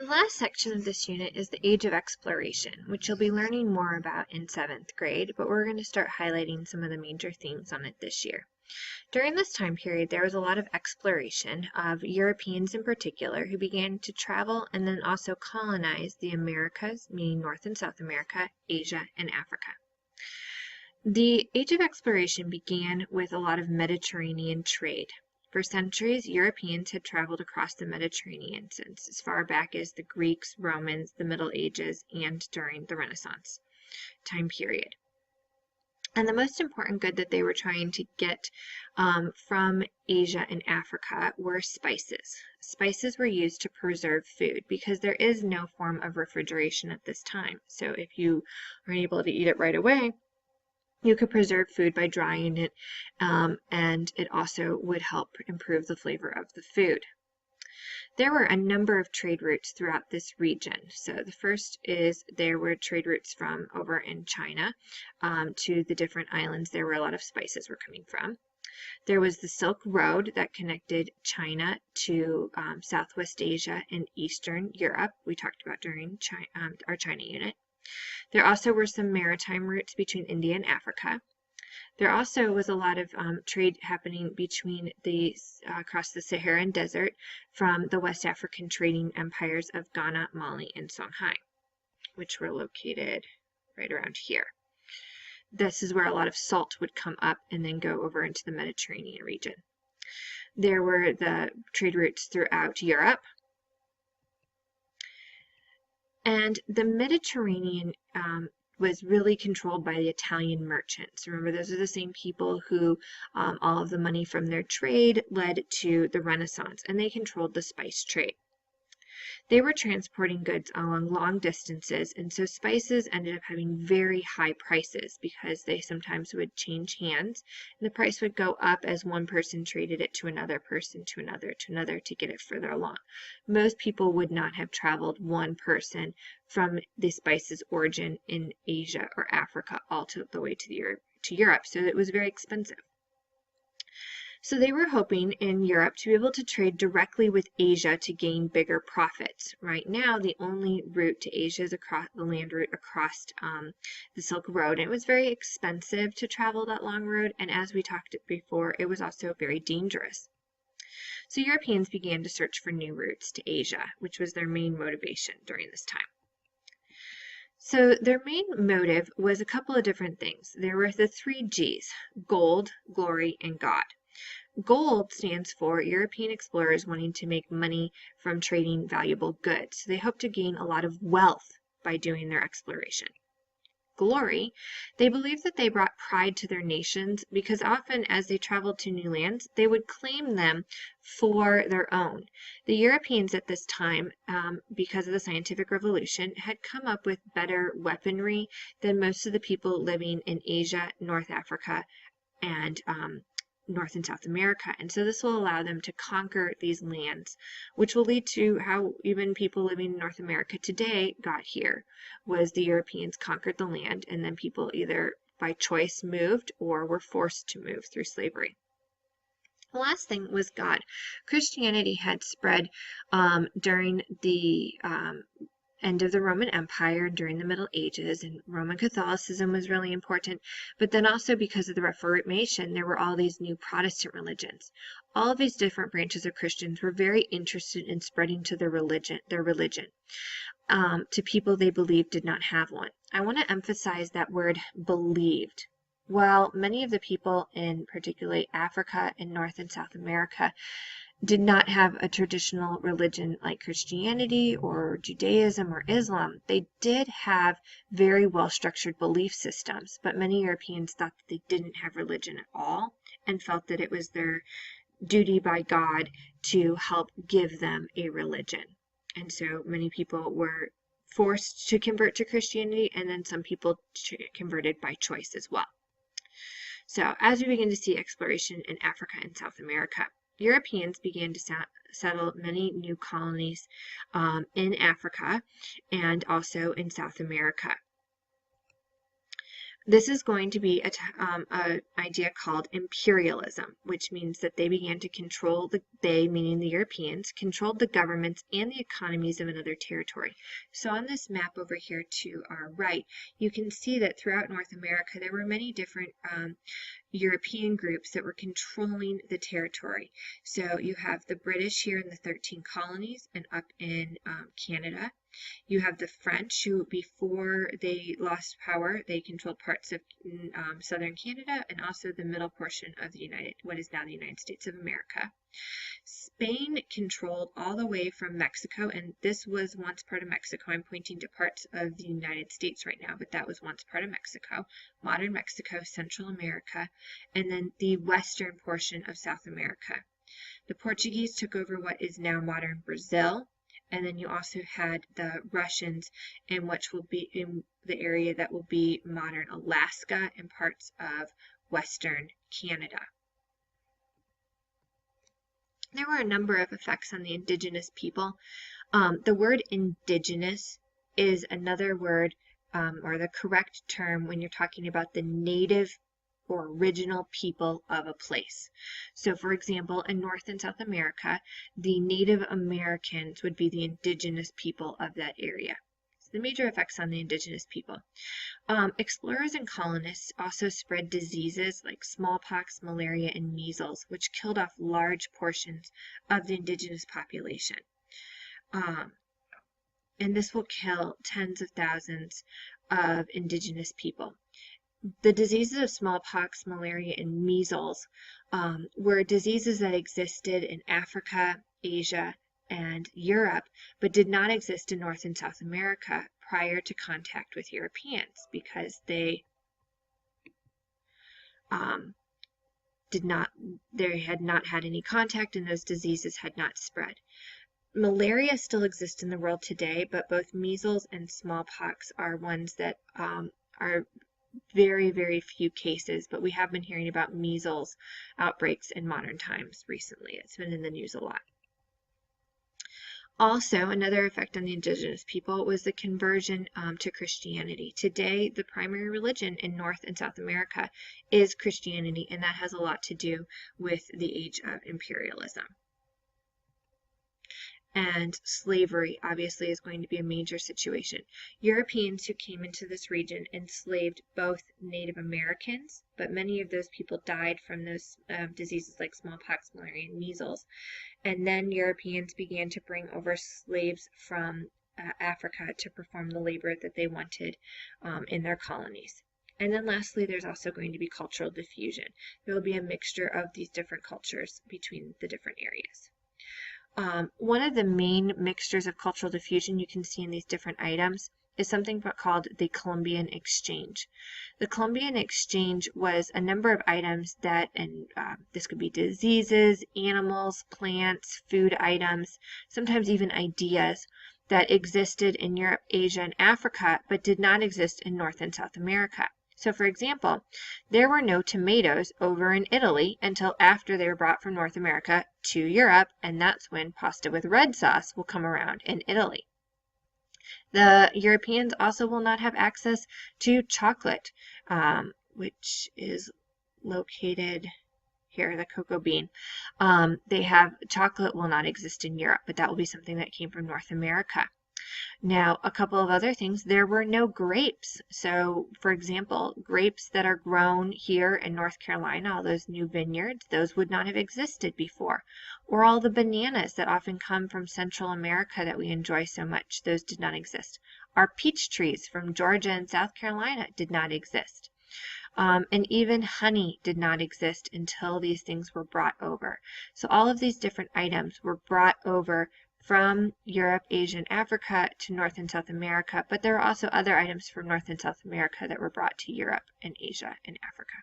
The last section of this unit is the Age of Exploration, which you'll be learning more about in 7th grade, but we're going to start highlighting some of the major themes on it this year. During this time period, there was a lot of exploration of Europeans in particular who began to travel and then also colonize the Americas, meaning North and South America, Asia, and Africa. The Age of Exploration began with a lot of Mediterranean trade. For centuries, Europeans had traveled across the Mediterranean since as far back as the Greeks, Romans, the Middle Ages, and during the Renaissance time period. And the most important good that they were trying to get from Asia and Africa were spices. Spices were used to preserve food because there is no form of refrigeration at this time. So if you are able to eat it right away, you could preserve food by drying it, and it also would help improve the flavor of the food. There were a number of trade routes throughout this region. So the first is there were trade routes from over in China to the different islands there where a lot of spices were coming from. There was the Silk Road that connected China to Southwest Asia and Eastern Europe, we talked about during our China unit. There also were some maritime routes between India and Africa. There also was a lot of trade happening between across the Saharan Desert from the West African trading empires of Ghana, Mali, and Songhai, which were located right around here. This is where a lot of salt would come up and then go over into the Mediterranean region. There were the trade routes throughout Europe. And the Mediterranean was really controlled by the Italian merchants. Remember, those are the same people who all of the money from their trade led to the Renaissance, and they controlled the spice trade. They were transporting goods along long distances, and so spices ended up having very high prices because they sometimes would change hands, and the price would go up as one person traded it to another person, to another to get it further along. Most people would not have traveled one person from the spices origin in Asia or Africa all the way to Europe, so it was very expensive. So they were hoping in Europe to be able to trade directly with Asia to gain bigger profits. Right now, the only route to Asia is across the land route across the Silk Road. And it was very expensive to travel that long road, and as we talked before, it was also very dangerous. So Europeans began to search for new routes to Asia, which was their main motivation during this time. So their main motive was a couple of different things. There were the 3 G's: gold, glory, and God. Gold stands for European explorers wanting to make money from trading valuable goods. So they hoped to gain a lot of wealth by doing their exploration. Glory, they believed that they brought pride to their nations because often as they traveled to new lands, they would claim them for their own. The Europeans at this time, because of the scientific revolution, had come up with better weaponry than most of the people living in Asia, North Africa, and North and South America, and so this will allow them to conquer these lands, which will lead to how even people living in North America today got here. Was the Europeans conquered the land, and then people either by choice moved or were forced to move through slavery. The last thing was God. Christianity had spread during the end of the Roman Empire during the Middle Ages, and Roman Catholicism was really important, but then also because of the Reformation, there were all these new Protestant religions. All of these different branches of Christians were very interested in spreading to their religion to people they believed did not have one. I want to emphasize that word believed. While many of the people in particularly Africa and North and South America did not have a traditional religion like Christianity or Judaism or Islam, they did have very well-structured belief systems, but many Europeans thought that they didn't have religion at all and felt that it was their duty by God to help give them a religion. And so many people were forced to convert to Christianity, and then some people converted by choice as well. So as we begin to see exploration in Africa and South America, Europeans began to settle many new colonies in Africa and also in South America. This is going to be an idea called imperialism, which means that they began to control they, meaning the Europeans, controlled the governments and the economies of another territory. So on this map over here to our right, you can see that throughout North America, there were many different European groups that were controlling the territory. So you have the British here in the 13 colonies and up in Canada. You have the French, who before they lost power, they controlled parts of southern Canada and also the middle portion of what is now the United States of America. Spain controlled all the way from Mexico, and this was once part of Mexico. I'm pointing to parts of the United States right now, but that was once part of Mexico, modern Mexico, Central America, and then the western portion of South America. The Portuguese took over what is now modern Brazil, and then you also had the Russians in which will be in the area that will be modern Alaska and parts of western Canada. There were a number of effects on the indigenous people. The word indigenous is another word or the correct term when you're talking about the native or original people of a place. So for example, in North and South America, the Native Americans would be the indigenous people of that area. So the major effects on the indigenous people. Explorers and colonists also spread diseases like smallpox, malaria, and measles, which killed off large portions of the indigenous population. And this will kill tens of thousands of indigenous people. The diseases of smallpox, malaria, and measles were diseases that existed in Africa, Asia, and Europe, but did not exist in North and South America prior to contact with Europeans because they had not had any contact and those diseases had not spread. Malaria still exists in the world today, but both measles and smallpox are ones that are very, very few cases, but we have been hearing about measles outbreaks in modern times recently. It's been in the news a lot. Also, another effect on the indigenous people was the conversion to Christianity. Today, the primary religion in North and South America is Christianity, and that has a lot to do with the age of imperialism. And slavery obviously is going to be a major situation. Europeans who came into this region enslaved both Native Americans, but many of those people died from those diseases like smallpox, malaria, and measles. And then Europeans began to bring over slaves from Africa to perform the labor that they wanted in their colonies. And then lastly, there's also going to be cultural diffusion. There will be a mixture of these different cultures between the different areas. One of the main mixtures of cultural diffusion you can see in these different items is something called the Columbian Exchange. The Columbian Exchange was a number of items that, and this could be diseases, animals, plants, food items, sometimes even ideas that existed in Europe, Asia, and Africa, but did not exist in North and South America. So for example, there were no tomatoes over in Italy until after they were brought from North America to Europe, and that's when pasta with red sauce will come around in Italy. The Europeans also will not have access to chocolate, which is located here, the cocoa bean. Chocolate will not exist in Europe, but that will be something that came from North America. Now, a couple of other things, there were no grapes. So, for example, grapes that are grown here in North Carolina, all those new vineyards, those would not have existed before. Or all the bananas that often come from Central America that we enjoy so much, those did not exist. Our peach trees from Georgia and South Carolina did not exist. And even honey did not exist until these things were brought over. So all of these different items were brought over from Europe, Asia, and Africa to North and South America, but there are also other items from North and South America that were brought to Europe and Asia and Africa.